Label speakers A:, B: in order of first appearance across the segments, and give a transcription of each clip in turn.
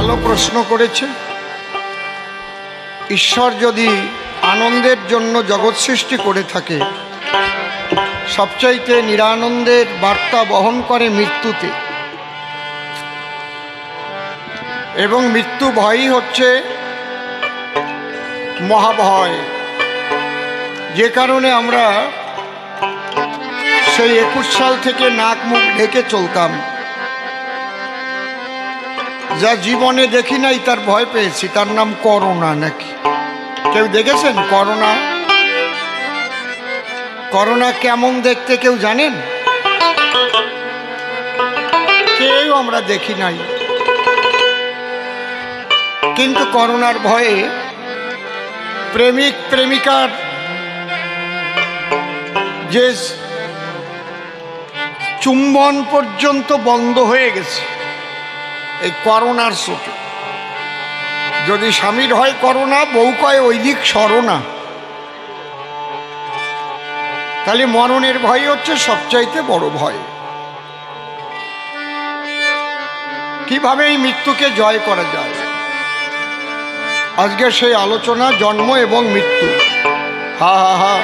A: ভালো প্রশ্ন করেছে। ঈশ্বর যদি আনন্দের জন্য জগৎ সৃষ্টি করে থাকে, সবচাইতে নিরানন্দের বার্তা বহন করে মৃত্যুতে, এবং মৃত্যু ভয়ই হচ্ছে মহাভয়। যে কারণে আমরা সেই 21 সাল থেকে নাক মুখ ঢেকে চলতাম। যা জীবনে দেখি নাই তার ভয় পেয়েছি, তার নাম করোনা। নাকি কেউ দেখেছেন করোনা? করোনা কেমন দেখতে কেউ জানেন? কেউ আমরা দেখি নাই, কিন্তু করোনার ভয়ে প্রেমিক প্রেমিকার যে চুম্বন পর্যন্ত বন্ধ হয়ে গেছে এই করোনার চোটে। যদি স্বামীর হয় করোনা, বউ কয় ওই দিক সরোনা। তাহলে মরণের ভয় হচ্ছে সবচাইতে বড় ভয়। কিভাবে এই মৃত্যুকে জয় করা যায়, আজকে সেই আলোচনা, জন্ম এবং মৃত্যু। হা হা হা।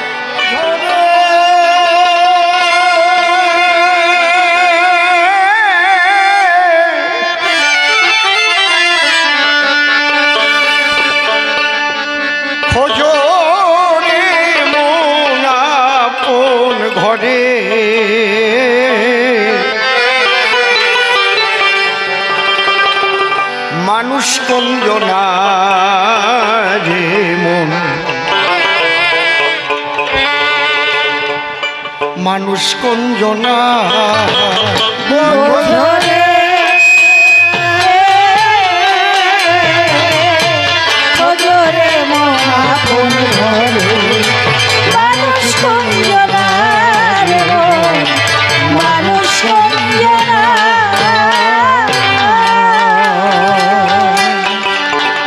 A: খোঁজো রে মন আপন ঘরে, মানুষ কঞ্জনা রে মন, মানুষ কঞ্জনা
B: রে খোঁজরে মন আপন ঘরে, মানুষ কঞ্জনা রে মন, মানুষ কঞ্জনা।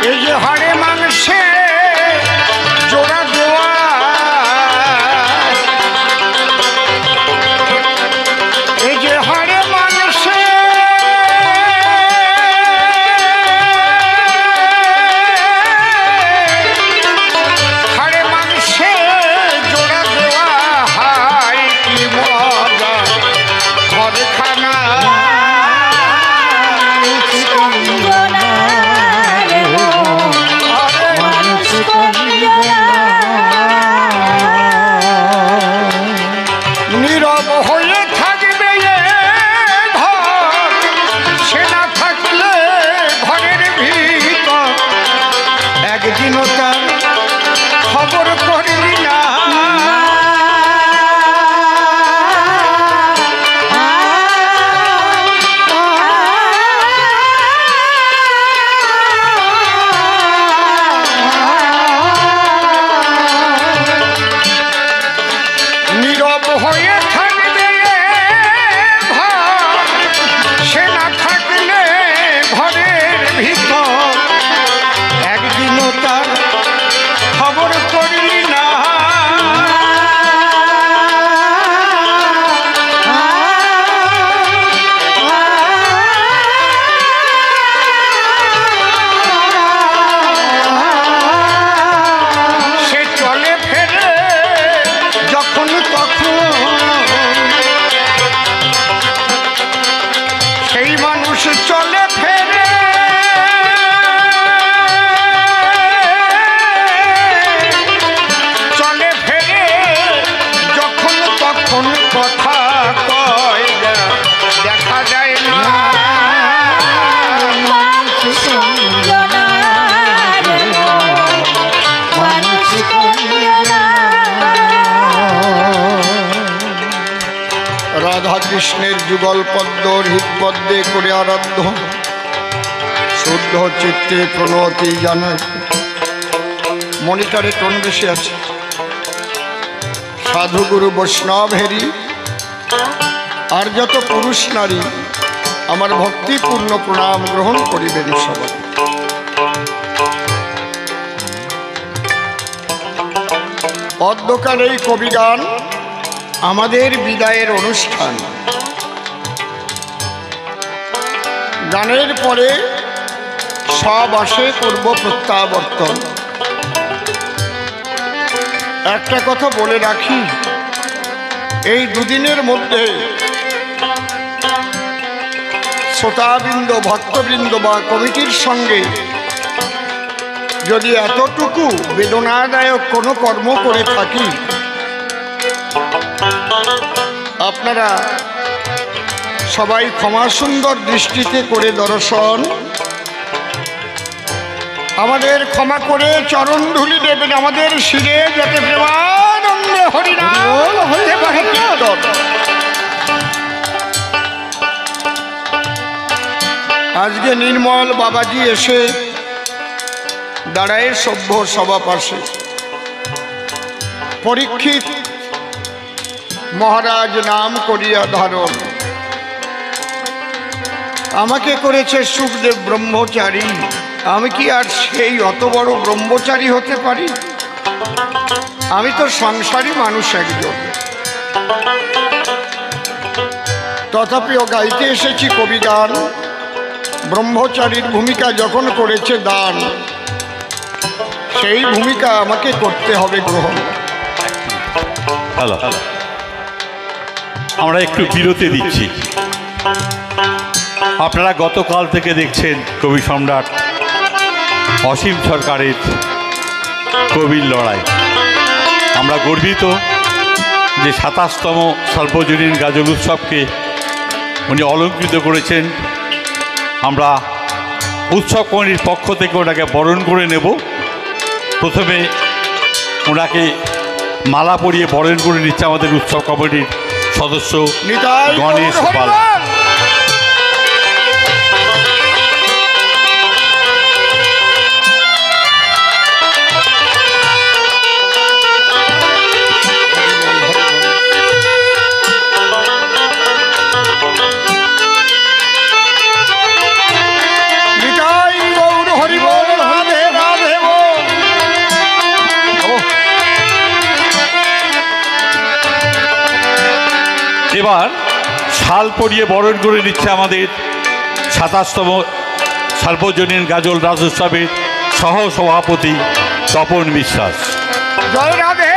A: এই যে হাড়ে মাংসে জোড়া দেওয়া, এই যে হাড়ে মাংসে হাড়ে মাংসে জোড়া দেওয়া, হাই কি মজা ঘরে খানা। নীরব হয়ে থাকবে এ ঘর, সে না থাকলে ঘরের ভিতর, একদিনও তার খবর করবি না। নীরব হয়ে থাকবে ঘর, সে না থাকলে ঘরের ভিতর, একদিনও তার খবর করলি না। সে চলে ফেরে যখন তখন, সেই মানুষ চলে ফেরে চলে ফেরে যখন তখন, কথা কয় না, দেখা যায় না।
B: মানুষ কঞ্জনা রে মন, মানুষ কঞ্জনা।
A: রাধা কৃষ্ণের যুগল পদ্ম হৃদপদ্মে করে আরাধ্য, শুদ্ধ চিত্তে প্রণতি জানায়। মনিটরে টোন বেশি আছে। সাধুগুরু বৈষ্ণব হেরি আর যত পুরুষ নারী আমার ভক্তিপূর্ণ প্রণাম গ্রহণ করিবেন সবাই। অধ্যকার এই কবিগান আমাদের বিদায়ের অনুষ্ঠান। গানের পরে সব আসে করব প্রত্যাবর্তন। একটা কথা বলে রাখি, এই দুদিনের মধ্যে শ্রোতাবৃন্দ, ভক্তবৃন্দ বা কমিটির সঙ্গে যদি এতটুকু বেদনাদায়ক কোনো কর্ম করে থাকি, আপনারা সবাই ক্ষমা সুন্দর দৃষ্টিতে করে দর্শন আমাদের ক্ষমা করে চরণ ধুলি দেবেন আমাদের শিরে, যাতে প্রেমানন্দে হরিনাম হতে পারে কীর্তন। আজকে নির্মল বাবাজি এসে দাঁড়ায় সভ্য সভা পাশে। পরীক্ষিত মহারাজ নাম করিয়া ধারণ, আমাকে করেছে সুখদেব ব্রহ্মচারী। আমি কি আর সেই অত বড় ব্রহ্মচারী হতে পারি? আমি তো সংসারী মানুষ একজন। তথাপিও গাইতে এসেছি কবিগান। ব্রহ্মচারীর ভূমিকা যখন করেছে দান, সেই ভূমিকা আমাকে করতে হবে গ্রহণ।
C: হ্যালো, আমরা একটু বিরতি দিচ্ছি। আপনারা গতকাল থেকে দেখছেন কবি সম্রাট অসীম সরকারের কবির লড়াই। আমরা গর্বিত যে ২৭তম সর্বজনীন গাজল উৎসবকে উনি অলঙ্কৃত করেছেন। আমরা উৎসব কমিটির পক্ষ থেকে ওনাকে বরণ করে নেব। প্রথমে ওনাকে মালা পরিয়ে বরণ করে নিচ্ছে আমাদের উৎসব কমিটির সদস্য গণেশ পাল। এবার শাল পরিয়ে বরণ করে নিচ্ছে আমাদের ২৭তম সার্বজনীন গাজল রাজোৎসবের সহ সভাপতি তপন বিশ্বাস।
A: জয় রাধে।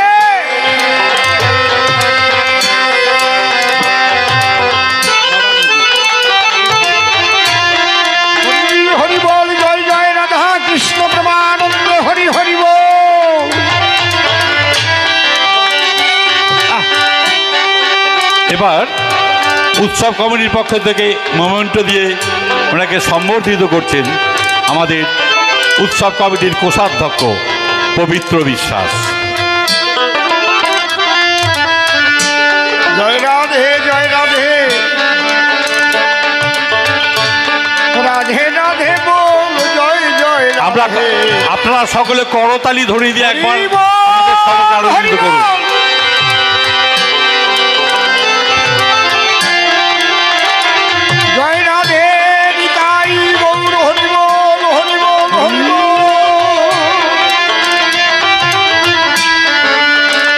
A: হরি বল, জয় জয় রাধা কৃষ্ণ প্রেমানন্দ হরি হরি বল।
C: এবার উৎসব কমিটির পক্ষ থেকে মোমেন্টো দিয়ে ওনাকে সম্বর্ধিত করছেন আমাদের উৎসব কমিটির কোষাধ্যক্ষ পবিত্র বিশ্বাস।
A: জয় রাধে, জয় রাধে, রাধে রাধে বল, জয় জয়
C: আমরা
A: রাধে।
C: আপনারা সকলে করতালি ধরিয়ে দিয়ে একবার আমাদের সবাইকে আনন্দিত করুন।
A: জয় রাধে, নিতাই গৌর হরি বল, হরি বল, হরি বল।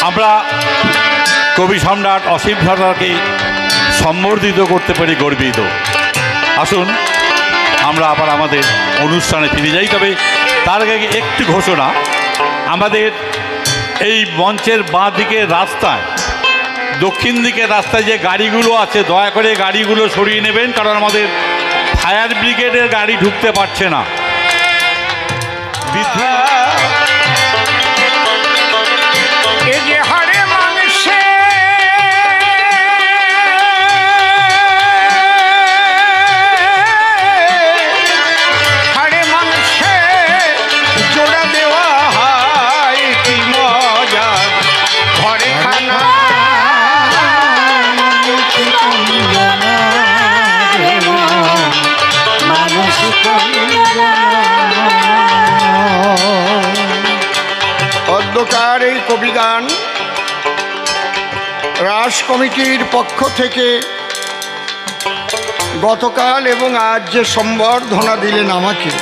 C: আমরা কবি সম্রাট অসীম সরকারকে সম্বর্ধিত করতে পারি গর্বিত। আসুন আমরা আবার আমাদের অনুষ্ঠানে ফিরে যাই। তবে তার আগে একটি ঘোষণা, আমাদের এই মঞ্চের বাঁ দিকের রাস্তায়, দক্ষিণ দিকের রাস্তায় যে গাড়িগুলো আছে, দয়া করে গাড়িগুলো সরিয়ে নেবেন, কারণ আমাদের ফায়ার ব্রিগেডের গাড়ি ঢুকতে পারছে না।
A: এই যে হাড়ে মাংসে জোড়া দেওয়া হয়, কি মজা ঘরে খানা। অধ্যকার এই কবিগান রাস কমিটির পক্ষ থেকে গতকাল এবং আজ যে সম্বর্ধনা দিলেন আমাকে,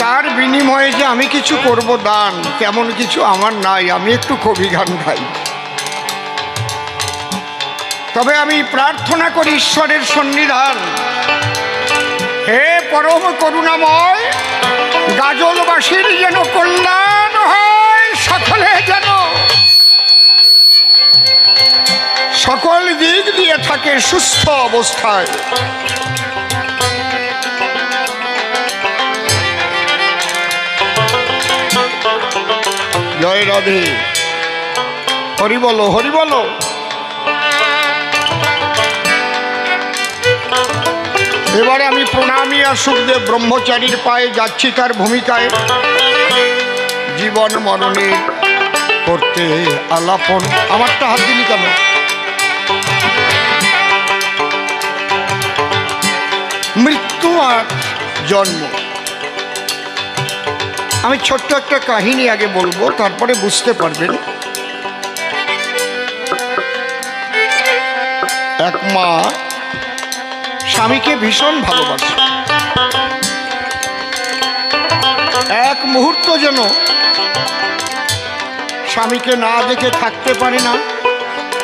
A: তার বিনিময়ে যে আমি কিছু করব দান, তেমন কিছু আমার নাই। আমি একটু কবি গান গাই। তবে আমি প্রার্থনা করি ঈশ্বরের সন্নিধান, হে পরম করুণাময়, গাজলবাসীর যেন কল্যাণ হয়, সকলে যেন সকল দিক দিয়ে থাকে সুস্থ অবস্থায়। জয় রাধে, হরি বলো, হরি বলো। এবারে আমি প্রণামী আর সুখদেব ব্রহ্মচারীর পায়ে যাচ্ছি তার ভূমিকায় জীবন মরণের করতে আলাপন। আমারটা হাত দিলি কেন? মৃত্যু আর জন্ম, আমি ছোট্ট একটা কাহিনী আগে বলবো, তারপরে বুঝতে পারবেন। এক মা স্বামীকে ভীষণ ভালোবাসে, এক মুহূর্ত যেন স্বামীকে না দেখে থাকতে পারে না।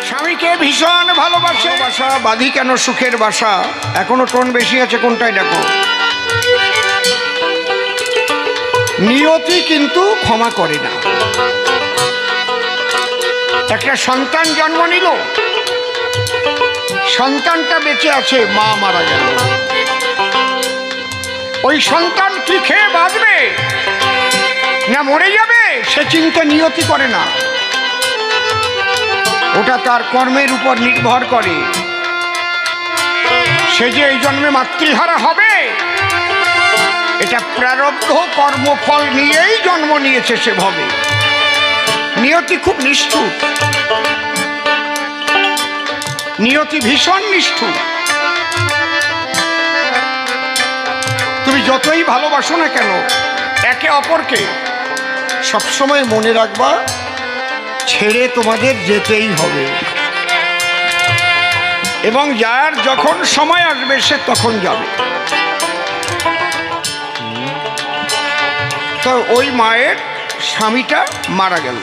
A: স্বামীকে ভীষণ ভালোবাসে। বাসা বাঁধি কেন সুখের বাসা, এখনো টোন বেশি আছে, কোনটাই দেখো। নিয়তি কিন্তু ক্ষমা করে না। একটা সন্তান জন্ম নিল, সন্তানটা বেঁচে আছে, মা মারা গেল। ওই সন্তান কি খেয়ে বাঁচবে না মরে যাবে সে চিন্তা নিয়তি করে না। ওটা তার কর্মের উপর নির্ভর করে। সে যে এই জন্মে মাতৃহারা হবে, এটা প্রারব্ধ কর্মফল নিয়েই জন্ম নিয়েছে সে ভবে। নিয়তি খুব নিষ্ঠুর, নিয়তি ভীষণ নিষ্ঠুর। তুমি যতই ভালোবাসো না কেন একে অপরকে, সবসময় মনে রাখবা ছেড়ে তোমাদের যেতেই হবে, এবং যার যখন সময় আসবে সে তখন যাবে। তো ওই মায়ের স্বামীটা মারা গেল।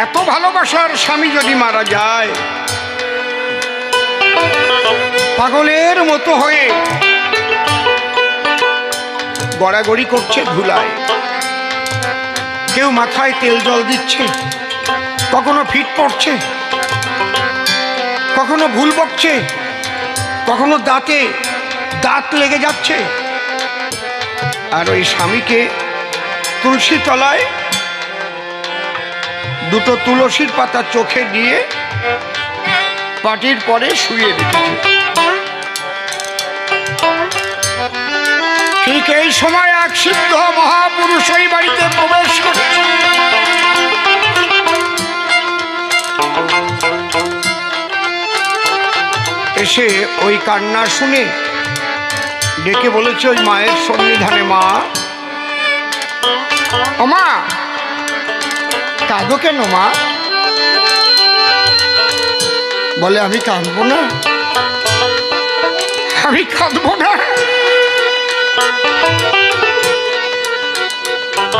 A: এত ভালোবাসার স্বামী যদি মারা যায়, পাগলের মতো হয়ে গড়াগড়ি করছে ধুলায়। কেউ মাথায় তেল জল দিচ্ছে, কখনো ফিট পড়ছে, কখনো ভুল বকছে, কখনো দাঁতে দাঁত লেগে যাচ্ছে। আর ওই স্বামীকে তুলসী তলায় দুটো তুলসীর পাতা চোখে দিয়ে পাটির পরে শুয়ে রেখেছে। ঠিক এই সময় এক সিদ্ধ মহাপুরুষ ওই বাড়িতে প্রবেশ করছে। এসে ওই কান্না শুনে ডেকে বলেছে ওই মায়ের সন্নিধানে, মা, ও মা, কাঁদো কেন মা? বলে আমি কাঁদবো না, আমি কাঁদবো না।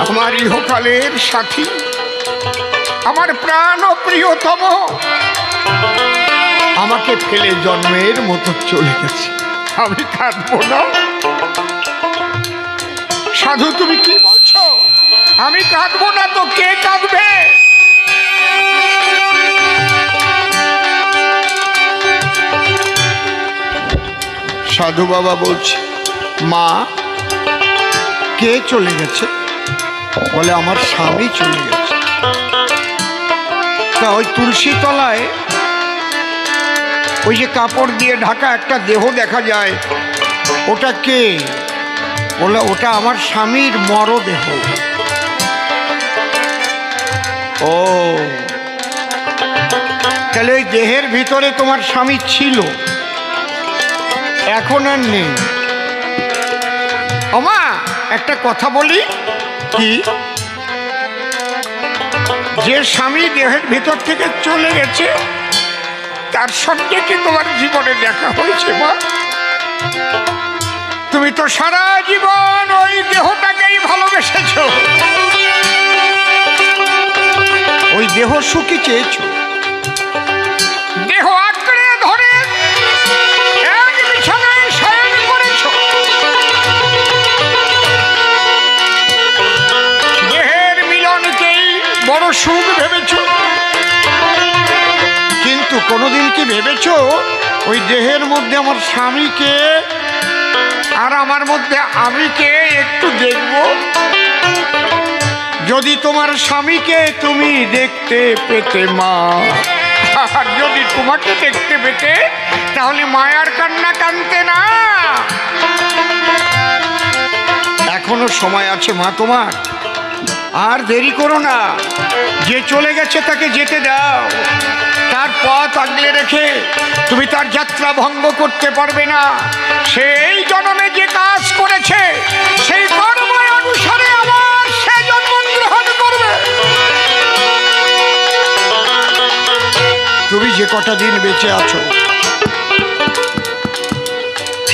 A: আমার ইহকালের সাথী, আমার প্রাণ ও প্রিয়তম আমাকে ফেলে জন্মের মতো চলে গেছে, আমি কাঁদবো না। সাধু তুমি কি বলছো? আমি কাঁদবো না তো কে কাঁদবে? সাধু বাবা বলছে, মা, কে চলে গেছে? বলে আমার স্বামী চলে গেছে। তা ওই তুলসী তলায় ওই যে কাপড় দিয়ে ঢাকা একটা দেহ দেখা যায়, ওটা কে? বলে ওটা আমার স্বামীর মরদেহ। ও, তাহলে ওই দেহের ভিতরে তোমার স্বামী ছিল, এখন আর নেই। ওমা, একটা কথা বলি, কি? যে স্বামী দেহের ভিতর থেকে চলে গেছে তার সঙ্গে কি তোমার জীবনে দেখা হয়েছে মা? তুমি তো সারা জীবন ওই দেহটাকেই ভালোবেসেছ, ওই দেহ সুখী চেয়েছ, সুখ ভেবেছ, কিন্তু কোনোদিন কি ভেবেছ ওই দেহের মধ্যে আমার স্বামীকে আর আমার মধ্যে আমিকে একটু দেখব? যদি তোমার স্বামীকে তুমি দেখতে পেতে মা, আর যদি তোমাকে দেখতে পেতে তাহলে মায়ার কান্না কাঁদতে না। এখনো সময় আছে মা তোমার, আর দেরি করো না। যে চলে গেছে তাকে যেতে দাও, তার পথ আগলে রেখে তুমি তার যাত্রা ভঙ্গ করতে পারবে না। সেই জন্মে যে কাজ করেছে সেই কর্ম অনুসারে আবার সে জন্ম গ্রহণ করবে। তুমি যে কটা দিন বেঁচে আছো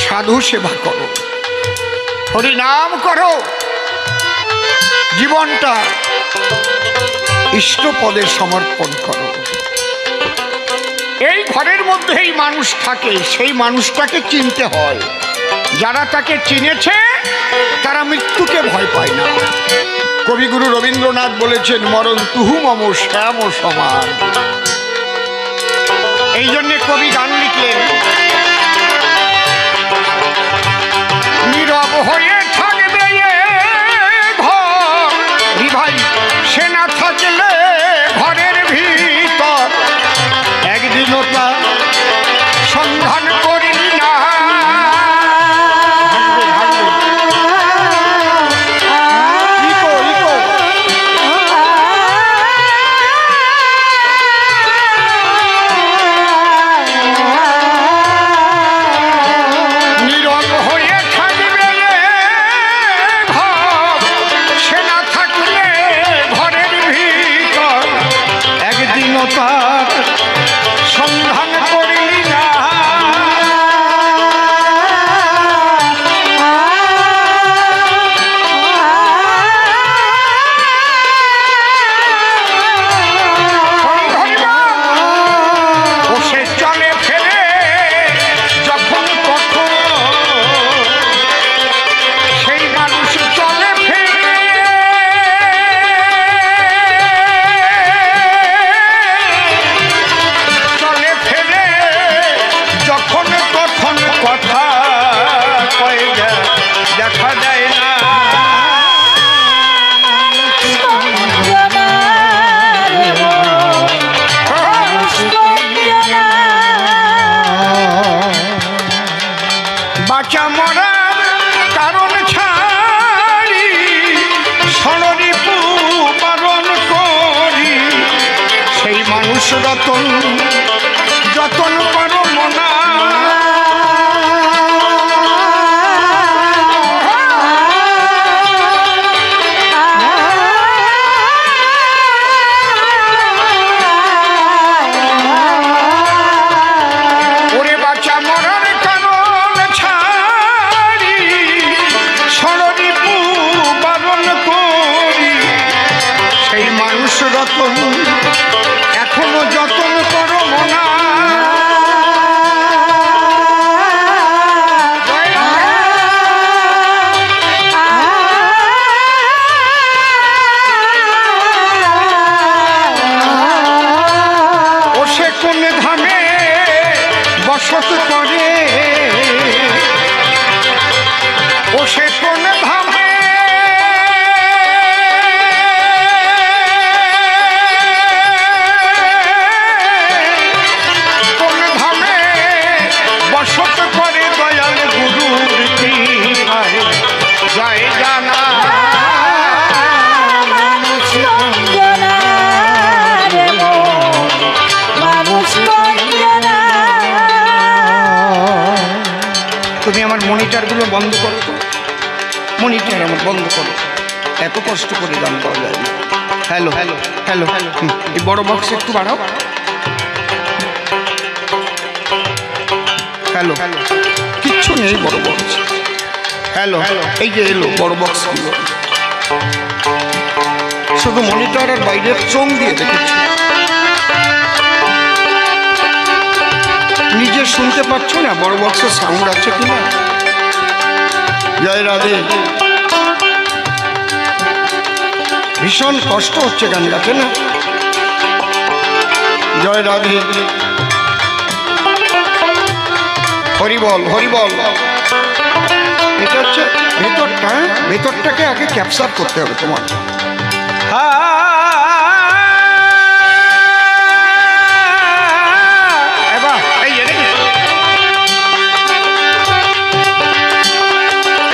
A: সাধু সেবা করো, হরি নাম করো, জীবনটা ইষ্টপদে সমর্পণ করো। এই ঘরের মধ্যেই মানুষ থাকে, সেই মানুষটাকে চিনতে হয়। যারা তাকে চিনেছে তারা মৃত্যুকে ভয় পায় না। কবিগুরু রবীন্দ্রনাথ বলেছেন, মরণ তুহু মম শ্যাম সমান। এই জন্যে কবি গান লিখলেন, নীরব হয়ে থাকবে ঘর, ভাই সে না থাকলে ঘরের ভিতর একদিনও তা সন্ধান করিলি না। নীরব হয়ে থাকবে ঘর, সে না থাকলে ঘরের ভিতর একদিনও তার সন্ধান করিলি না। চলে ফেরে যখন তখন সেই মানুষ চলে ফেরে, চলে ফেরে যখন তখন কথা কয়ে যায়, দেখা যায় না। বাঁচা মরার কারণ ছাড়ি ষড়রিপু পালন করি, সেই মানুষ রতন যতন করো মনা। ওরে বাঁচা মরার কারণ ছাড়ি ষড়রিপু পালন করি, সেই মানুষ রতন এখনো যতন করো মনা। ও সে কোন ধামে বসত করে, ও সে কোন ধামে কোন ধামে বসত করে, দয়াল গুরুর কৃপায় যায় জানা। তুমি আমার মনিটরগুলো বন্ধ করো, মনিটর আমার বন্ধ করো, এত কষ্ট করে গান পাওয়া যায় না। হ্যালো হ্যালো হ্যালো হ্যালো, এই বড় বক্স একটু বাড়াও। হ্যালো হ্যালো, কিচ্ছু নেই বড় বক্স। হ্যালো হ্যালো, এই যে এলো বড় বক্সগুলো, শুধু মনিটর আর বাইরের চোখ দিয়ে দেখেছি। নিজে শুনতে পাচ্ছ না বড় বক্সের সাউন্ড আছে কিনা? জয় রাধে। ভীষণ কষ্ট হচ্ছে গান গাছে না। জয় রাধে, হরিবল হরিবল। এটা হচ্ছে ভেতরটা, ভেতরটাকে আগে ক্যাপচার করতে হবে তোমার।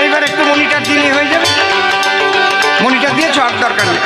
A: এইবার একটু মনিটার দিলে হয়ে যাবে। মনিটার দিয়েছ আর দরকার নেই।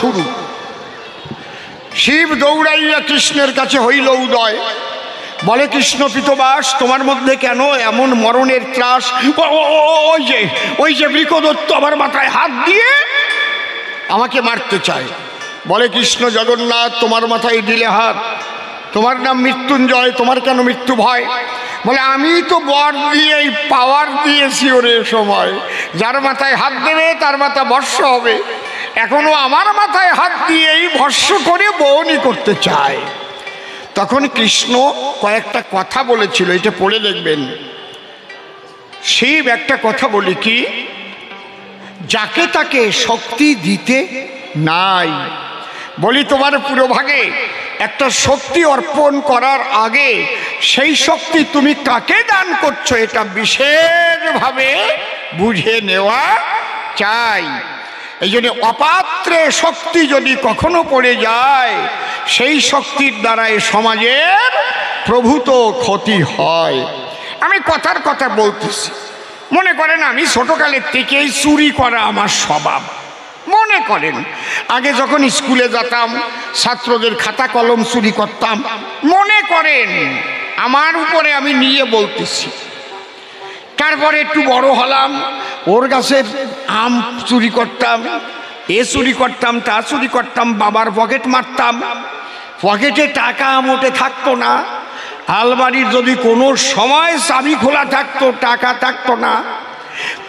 A: শুরু। শিব দৌড়াইয়া কৃষ্ণের কাছে হইল উদয়, বলে কৃষ্ণ পিতবাস তোমার মধ্যে কেন এমন মরণের ত্রাস? ওই যে বৃকদত্ত আমার মাথায় হাত দিয়ে আমাকে মারতে চায়। বলে কৃষ্ণ জগন্নাথ তোমার মাথায় দিলে হাত, তোমার নাম মৃত্যুঞ্জয়, তোমার কেন মৃত্যু ভয়? বলে আমি তো বর দিয়ে পাওয়ার দিয়েছি ওরে সময়, যার মাথায় হাত দেবে তার মাথা ভস্য হবে, এখনো আমার মাথায় হাত দিয়েই ভস্য করে বউনি করতে চায়। তখন কৃষ্ণ কয়েকটা কথা বলেছিল, এটা পড়ে দেখবেন। শিব একটা কথা বলি কি, যাকে তাকে শক্তি দিতে নাই। বলি তোমার পুরোভাগে একটা শক্তি অর্পণ করার আগে সেই শক্তি তুমি কাকে দান করছো এটা বিশেষভাবে বুঝে নেওয়া চাই। এই জন্য অপাত্রে শক্তি যদি কখনো পড়ে যায় সেই শক্তির দ্বারাই সমাজের প্রভূত ক্ষতি হয়। আমি কথার কথা বলতেছি, মনে করেন আমি ছোটকালের থেকেই চুরি করা আমার স্বভাব। মনে করেন আগে যখন স্কুলে যেতাম ছাত্রদের খাতা কলম চুরি করতাম। মনে করেন আমার উপরে আমি নিয়ে বলতেছি। তারপরে একটু বড় হলাম, ওর গাছের আম চুরি করতাম, এ চুরি করতাম, তা চুরি করতাম, বাবার পকেট মারতাম, পকেটে টাকা মোটে থাকতো না, আলমারির যদি কোনো সময় চাবি খোলা থাকতো টাকা থাকতো না,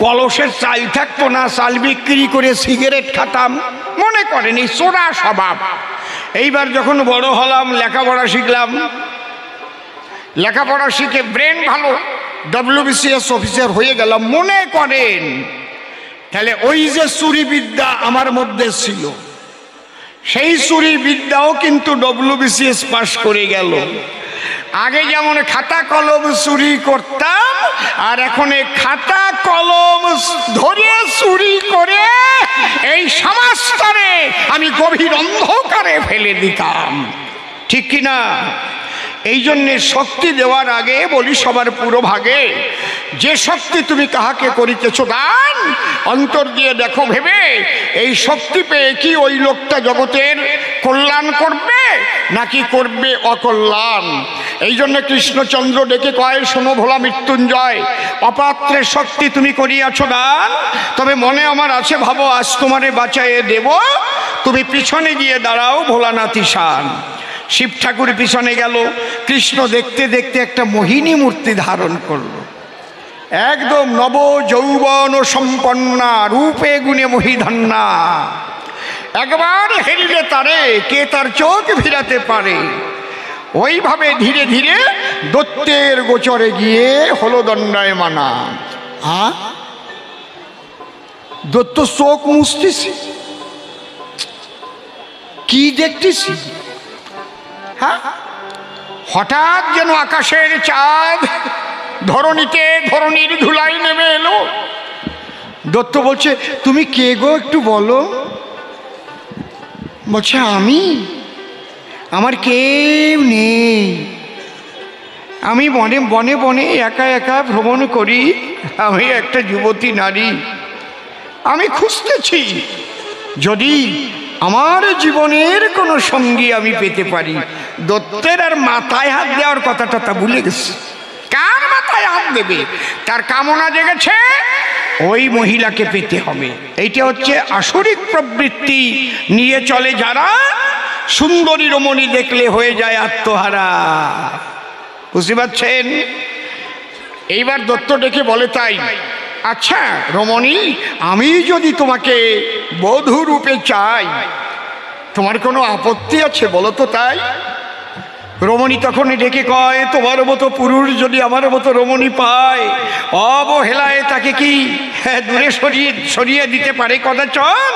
A: কলসের চাল থাকতো না, চাল বিক্রি করে সিগারেট খাতাম। মনে করেন এই চোরা স্বভাব। এইবার যখন বড় হলাম লেখাপড়া শিখলাম, লেখাপড়া শিখে ব্রেন ভালো, WBCS অফিসার হয়ে গেলাম, মনে করেন তাহলে ওই যে চুরি বিদ্যা আমার মধ্যে ছিল, সেই চুরি বিদ্যাও কিন্তু WBCS পাশ করে গেল। আগে যেমন খাতা কলম চুরি করতাম, আর এখন এই খাতা কলম ধরে চুরি করে এই সমাজটারে আমি গভীর অন্ধকারে ফেলে দিতাম, ঠিক কিনা? এই জন্যে শক্তি দেওয়ার আগে বলি সবার পুরো ভাগে, যে শক্তি তুমি কাহাকে করিতেছ দান, অন্তর দিয়ে দেখো ভেবে এই শক্তি পেয়ে কি ওই লোকটা জগতের কল্যাণ করবে নাকি করবে অকল্যাণ। এই জন্য কৃষ্ণচন্দ্র ডেকে কয়, শোনো ভোলা মৃত্যুঞ্জয়, অপাত্রের শক্তি তুমি করিয়াছ দান, তবে মনে আমার আছে ভাবো আজ তোমারে বাঁচাইয়ে দেব, তুমি পিছনে গিয়ে দাঁড়াও ভোলানাথ ঈশান। শিব ঠাকুর পিছনে গেল, কৃষ্ণ দেখতে দেখতে একটা মোহিনী মূর্তি ধারণ করল, একদম নব যৌবন সম্পন্না, রূপে গুণে মহিধন্যা। একবার হেরিলে তারে কে তার চোখ ফিরাতে পারে। ওইভাবে ধীরে ধীরে দৈত্যের গোচরে গিয়ে হলো দণ্ডায়মানা। দৈত্য চোখ মুছতেছি, কি দেখতেছি? হ্যাঁ, হঠাৎ যেন আকাশের চাঁদ ধরণীতে ধরণীর ধুলাই নেমে এলো। দত্ত বলছে, তুমি কে গো একটু বলো। বলছে, আমি, আমার কেউ নেই, আমি বনে বনে বনে একা একা ভ্রমণ করি, আমি একটা যুবতী নারী, আমি খুঁজতেছি যদি আমার জীবনের কোনো সঙ্গী আমি পেতে পারি। দত্তের আর মাথায় হাত দেওয়ার কথাটা তা ভুলে গেছে। কার মাথায় হাত দেবে? তার কামনা জেগেছে ওই মহিলাকে পেতে হবে। এইটা হচ্ছে আসরিক প্রবৃত্তি নিয়ে চলে যারা, সুন্দরী রমণী দেখলে হয়ে যায় আত্মহারা। বুঝতে পারছেন? এইবার দত্ত ডেকে বলে, তাই আচ্ছা রমণী, আমি যদি তোমাকে বধূ রূপে চাই, তোমার কোনো আপত্তি আছে বলো তো? তাই রমণী তখন ডেকে কয়, তোমার মতো পুরুষ যদি আমার মতো রমণী পায়, অবহেলায় তাকে কি দূরে সরিয়ে দিতে পারে কদাচন?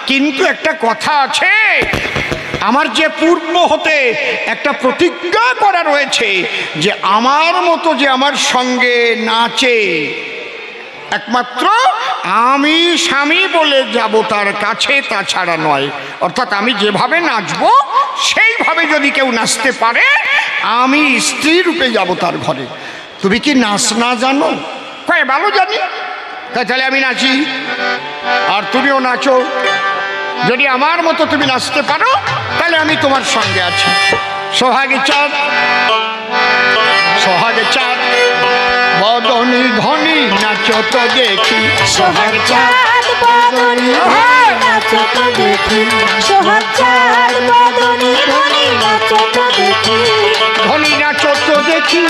A: কিন্তু একটা কথা আছে, আমার যে পূর্ব হতে একটা প্রতিজ্ঞা করা রয়েছে যে আমার মতো যে আমার সঙ্গে নাচে, একমাত্র আমি স্বামী বলে যাব তার কাছে, তাছাড়া নয়। অর্থাৎ আমি যেভাবে নাচবো সেইভাবে যদি কেউ নাচতে পারে, আমি স্ত্রী রূপে যাব তার ঘরে। তুমি কি নাচ না জানো? কয়, ভালো জানি। তাহলে আমি নাচি আর তুমিও নাচো, যদি আমার মতো তুমি নাচতে পারো তাহলে আমি তোমার সঙ্গে আছি। সোহাগে চাঁদ, সোহাগে চাঁদ বদনী ধনী নাচো তো দেখি,
B: সোহাগ চাঁদ বদনী ধনী নাচো তো দেখি, সোহাগ চাঁদ বদনী ধনী নাচো তো দেখি,
A: ধনী নাচো তো দেখি,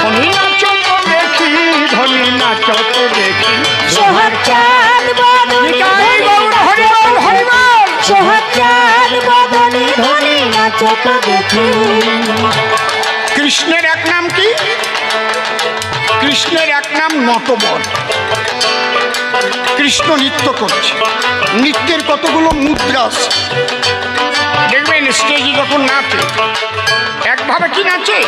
A: ধনী নাচো তো দেখি, ধনী নাচো তো দেখি।
B: সোহাগ চাঁদ বদনী সোহাগ চাঁদ বদনী ধনী নাচো তো দেখি।
A: কৃষ্ণের এক নাম কি? কৃষ্ণের এক নাম নটবর। কৃষ্ণ নৃত্য করছে, নৃত্যের কতগুলো মুদ্রা আছে দেখবেন। স্টেজে যখন নাচে একভাবে কি নাচে,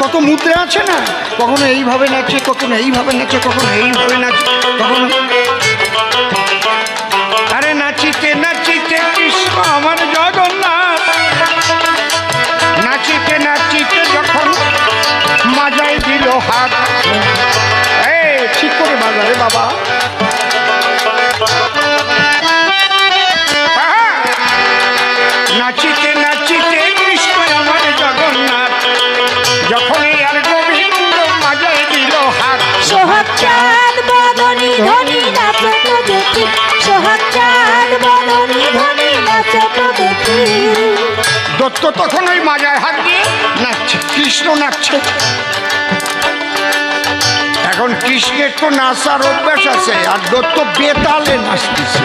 A: কত মুদ্রা আছে না? কখনো এইভাবে নাচে, কখনো এইভাবে নাচে, কখনো এইভাবে নাচে, কখনো আরে নাচিতে নাচিতে কৃষ্ণ আমার জগন্নাথ, নাচিতে নাচিতে যখন মাজায় দিল হাত, ঠিক করে বাজারে বাবা, নাচিতে নাচিতে কৃষ্ণ আমার জগন্নাথ, যখন আর গোবিন্দ মাজায় দিল হাত।
B: সোহাগ চাঁদ বদনী ধনী নাচো তো দেখি, সোহাগ চাঁদ বদনী ধনী নাচো তো দেখি।
A: দত্ত তখন ওই মাজায় হাত দিয়ে নাচছে, কৃষ্ণ নাচছে। এখন কৃষ্ণের তো নাচার অভ্যাস আছে, আর দত্ত বেতালে নাচতেছে।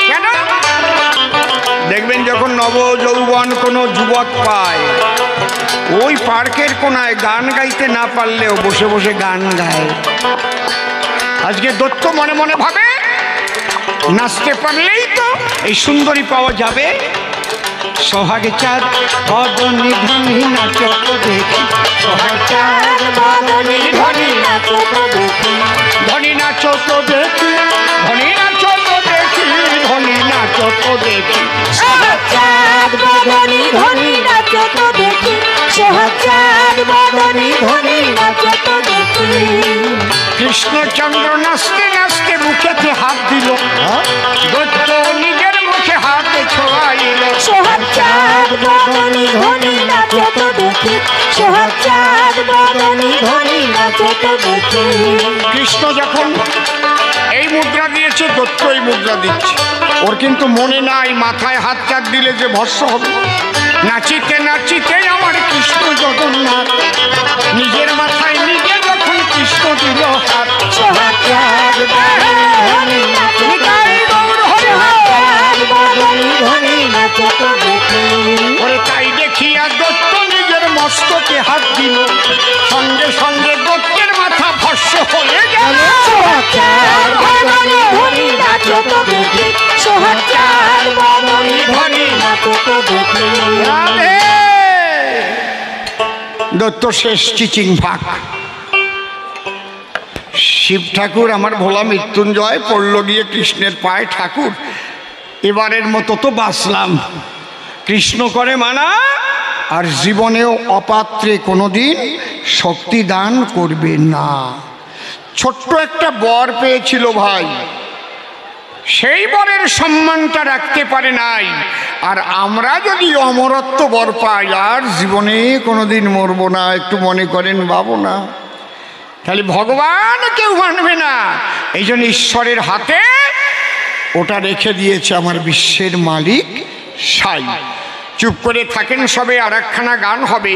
A: কেন? দেখবেন যখন নব যৌবন কোনো যুবক পায়, ওই পার্কের কোনায় গান গাইতে না পারলেও বসে বসে গান গায়। আজকে দত্ত মনে মনে ভাবে নাচতে পারলেই তো এই সুন্দরী পাওয়া যাবে। সোহাগে চাঁদ বদনি ধনি নাচো তো দেখি, সোহাগ চাঁদ বদনি ধনি নাচো তো দেখি, ধনি নাচো তো দেখি, ধনি নাচো তো দেখি, ধনি নাচো তো দেখি।
B: সোহাগ চাঁদ বদনি ধনি নাচো তো দেখি, সোহাগ চাঁদ বদনি ধনি নাচো তো দেখি।
A: কৃষ্ণচন্দ্র নাচতে নাচতে মুখেতে হাত দিল, দত্ত নিজের মুখে হাতে ছোঁয়াইল।
B: সোহাগ চাঁদ বদনি ধনি নাচো তো দেখি, সোহাগ চাঁদ বদনি ধনি নাচো তো দেখি।
A: কৃষ্ণ যখন এই মুদ্রা দিয়েছে, দত্ত এই মুদ্রা দিচ্ছে। ওর কিন্তু মনে নাই মাথায় হাত চাপ দিলে যে ভস্ম হবে। নাচিতে নাচিতে আমার কৃষ্ণ জগন্নাথ, নিজের মাথায় নিজে যখন কৃষ্ণ দিল হাত।
B: সোহাগ চাঁদ বদনি ধনি নাচো তো দেখি, সোহাগ চাঁদ বদনি ধনি নাচো তো দেখি।
A: ওরে তাই দেখিয়া দত্ত নিজের মস্তকে হাত দিল, সঙ্গে সঙ্গে দত্তের মাথা ভস্ম হয়ে গেল।
B: সোহাগ চাঁদ বদনি ধনি নাচো তো দেখি, সোহাগ চাঁদ বদনি ধনি নাচো তো দেখি।
A: রাধে! দত্ত শেষ চিচিং ফাঁক। শিব ঠাকুর আমার ভোলা মৃত্যুঞ্জয় পড়ল গিয়ে কৃষ্ণের পায়ে, ঠাকুর এবারের মতো তো বাঁচলাম। কৃষ্ণ করে মানা, আর জীবনেও অপাত্রে কোনোদিন শক্তি দান করবে না। ছোট্ট একটা বর পেয়েছিল ভাই, সেই বরের সম্মানটা রাখতে পারে নাই। আর আমরা যদি অমরত্ব বর পাই, আর জীবনে কোনোদিন মরবো না, একটু মনে করেন ভাবো না, তাহলে ভগবান কেউ মানবে না। এই জন্য ঈশ্বরের হাতে ওটা রেখে দিয়েছে আমার বিশ্বের মালিক সাই। চুপ করে থাকেন সবে, আর একখানা গান হবে।